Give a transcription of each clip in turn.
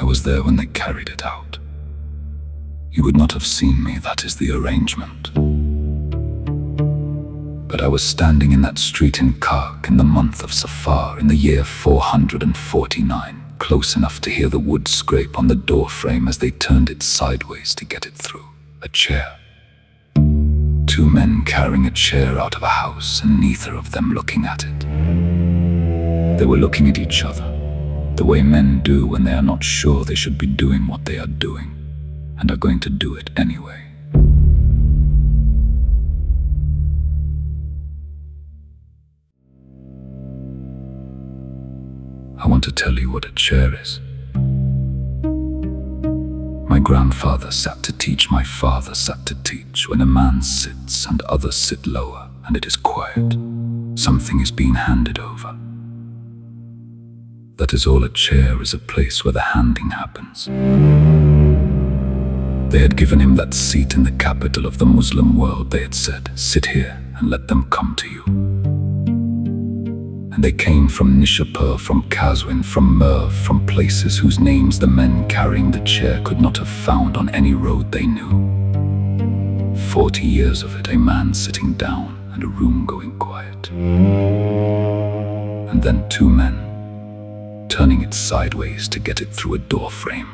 I was there when they carried it out. You would not have seen me, that is the arrangement. But I was standing in that street in Karkh in the month of Safar in the year 449, close enough to hear the wood scrape on the door frame as they turned it sideways to get it through. A chair. 2 men carrying a chair out of a house, and neither of them looking at it. They were looking at each other, the way men do when they are not sure they should be doing what they are doing, and are going to do it anyway. I want to tell you what a chair is. My grandfather sat to teach, my father sat to teach. When a man sits and others sit lower and it is quiet, something is being handed over. That is all a chair is, a place where the handing happens. They had given him that seat in the capital of the Muslim world. They had said, sit here and let them come to you. And they came from Nishapur, from Qazwin, from Merv, from places whose names the men carrying the chair could not have found on any road they knew. 40 years of it, a man sitting down and a room going quiet. And then 2 men turning it sideways to get it through a door frame.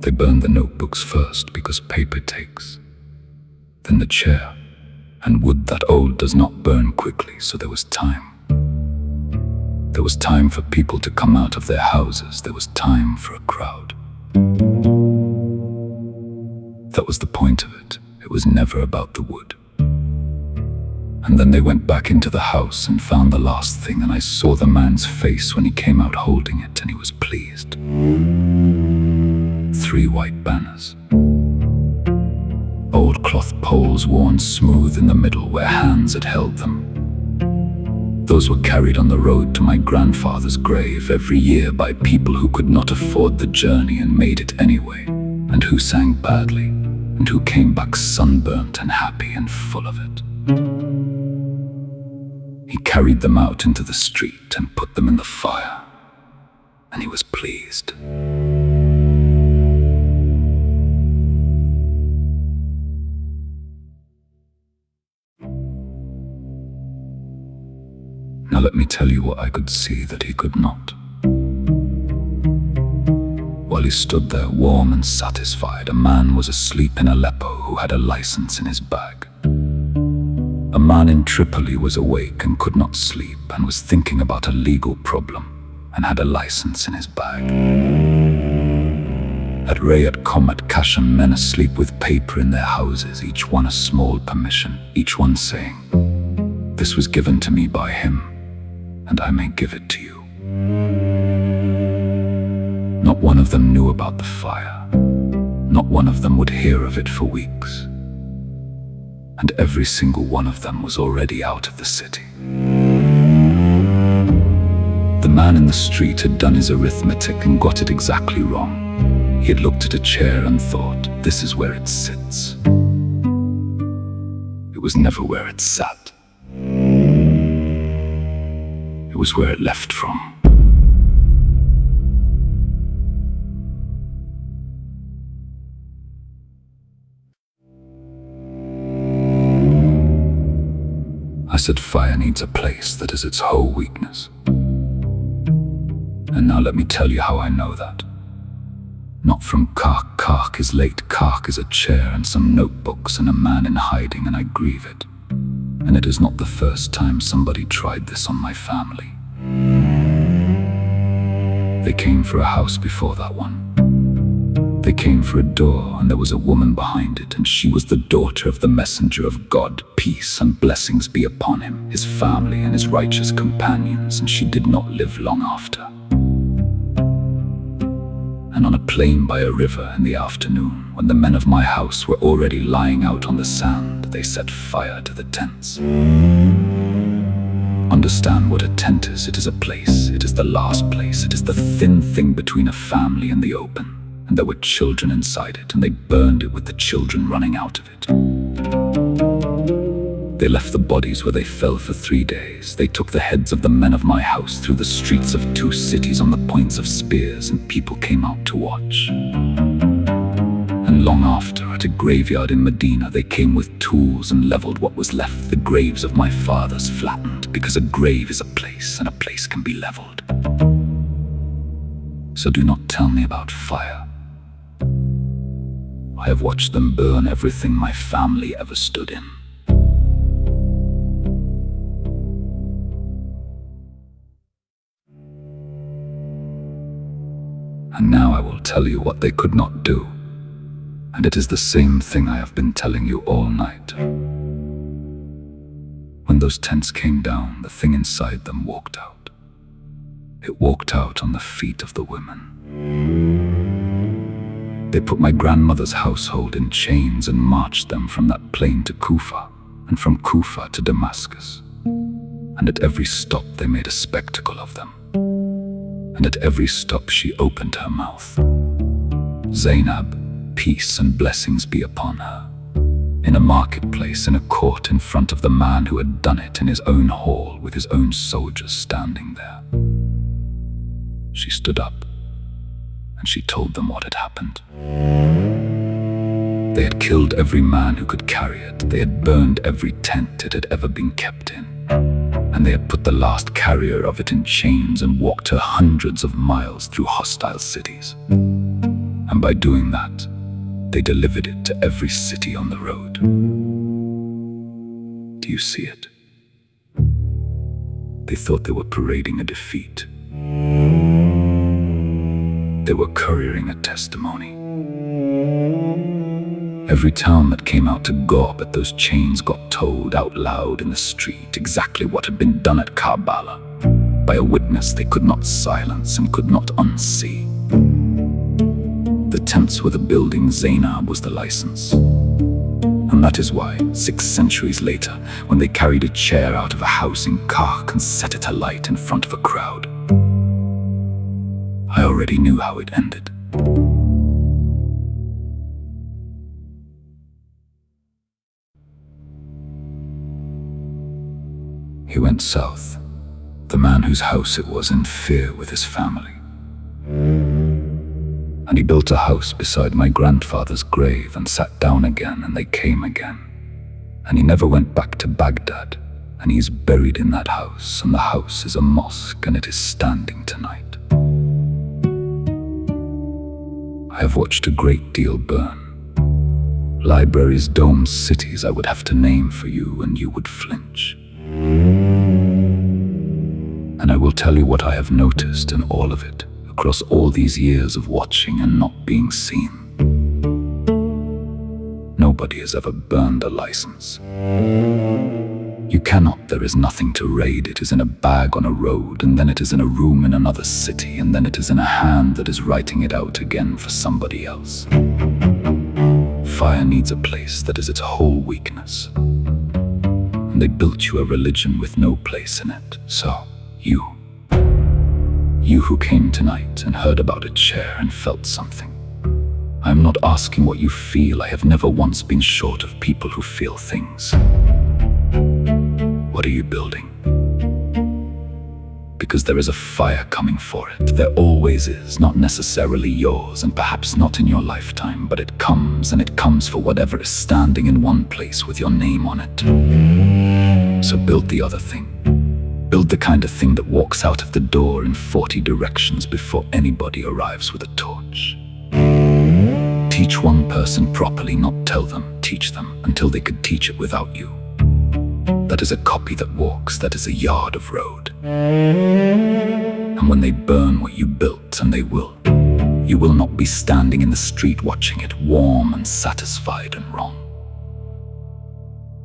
They burned the notebooks first because paper takes, then the chair, and wood that old does not burn quickly, so there was time. There was time for people to come out of their houses, there was time for a crowd. That was the point of it. It was never about the wood. And then they went back into the house and found the last thing, and I saw the man's face when he came out holding it, and he was pleased. 3 white banners. Old cloth poles worn smooth in the middle where hands had held them. Those were carried on the road to my grandfather's grave every year by people who could not afford the journey and made it anyway, and who sang badly, and who came back sunburnt and happy and full of it. He carried them out into the street and put them in the fire, and he was pleased. Now let me tell you what I could see that he could not. While he stood there warm and satisfied, a man was asleep in Aleppo who had a license in his bag. A man in Tripoli was awake and could not sleep and was thinking about a legal problem and had a license in his bag. At Rayat Comet Kasham, men asleep with paper in their houses, each one a small permission, each one saying, "This was given to me by him, and I may give it to you." Not one of them knew about the fire. Not one of them would hear of it for weeks. And every single one of them was already out of the city. The man in the street had done his arithmetic and got it exactly wrong. He had looked at a chair and thought, this is where it sits. It was never where it sat. It was where it left from. I said fire needs a place that is its whole weakness. And now let me tell you how I know that. Not from Karkh. Karkh is late. Karkh is a chair and some notebooks and a man in hiding, and I grieve it. And it is not the first time somebody tried this on my family. They came for a house before that one. They came for a door, and there was a woman behind it, and she was the daughter of the messenger of God. Peace and blessings be upon him, his family and his righteous companions, and she did not live long after. And on a plain by a river in the afternoon, when the men of my house were already lying out on the sand, they set fire to the tents. Understand what a tent is. It is a place. It is the last place. It is the thin thing between a family and the open. and there were children inside it, and they burned it with the children running out of it. They left the bodies where they fell for 3 days. They took the heads of the men of my house through the streets of 2 cities on the points of spears, and people came out to watch. And long after, at a graveyard in Medina, they came with tools and leveled what was left. The graves of my fathers flattened, because a grave is a place, and a place can be leveled. So do not tell me about fire. I have watched them burn everything my family ever stood in. And now I will tell you what they could not do. And it is the same thing I have been telling you all night. When those tents came down, the thing inside them walked out. It walked out on the feet of the women. They put my grandmother's household in chains and marched them from that plain to Kufa, and from Kufa to Damascus. And at every stop they made a spectacle of them. And at every stop she opened her mouth. Zaynab, peace and blessings be upon her. In a marketplace, in a court, in front of the man who had done it, in his own hall, with his own soldiers standing there. She stood up, and she told them what had happened. They had killed every man who could carry it. They had burned every tent it had ever been kept in. And they had put the last carrier of it in chains and walked her hundreds of miles through hostile cities. And by doing that, they delivered it to every city on the road. Do you see it? They thought they were parading a defeat. They were couriering a testimony. Every town that came out to gob at those chains got told out loud in the street exactly what had been done at Karbala, by a witness they could not silence and could not unsee. The tents were the building, Zaynab was the license. And that is why, 6 centuries later, when they carried a chair out of a house in Karkh and set it alight in front of a crowd, I already knew how it ended. He went south, the man whose house it was, in fear with his family. And he built a house beside my grandfather's grave and sat down again, and they came again. And he never went back to Baghdad, and he is buried in that house, and the house is a mosque, and it is standing tonight. I have watched a great deal burn. Libraries, domes, cities I would have to name for you, and you would flinch. And I will tell you what I have noticed in all of it, across all these years of watching and not being seen. Nobody has ever burned a license. You cannot. There is nothing to raid. It is in a bag on a road, and then it is in a room in another city, and then it is in a hand that is writing it out again for somebody else. Fire needs a place that is its whole weakness. And they built you a religion with no place in it. So, you who came tonight and heard about a chair and felt something. I am not asking what you feel. I have never once been short of people who feel things. What are you building? Because there is a fire coming for it. There always is, not necessarily yours, and perhaps not in your lifetime, but it comes, and it comes for whatever is standing in one place with your name on it. So build the other thing. Build the kind of thing that walks out of the door in 40 directions before anybody arrives with a torch. Teach one person properly, not tell them. Teach them until they could teach it without you. That is a copy that walks, that is a yard of road. And when they burn what you built, and they will, you will not be standing in the street watching it, warm and satisfied and wrong.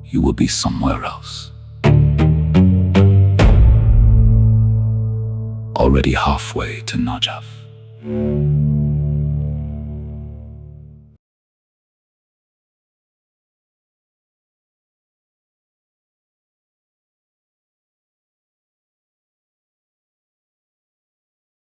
You will be somewhere else. Already halfway to Najaf.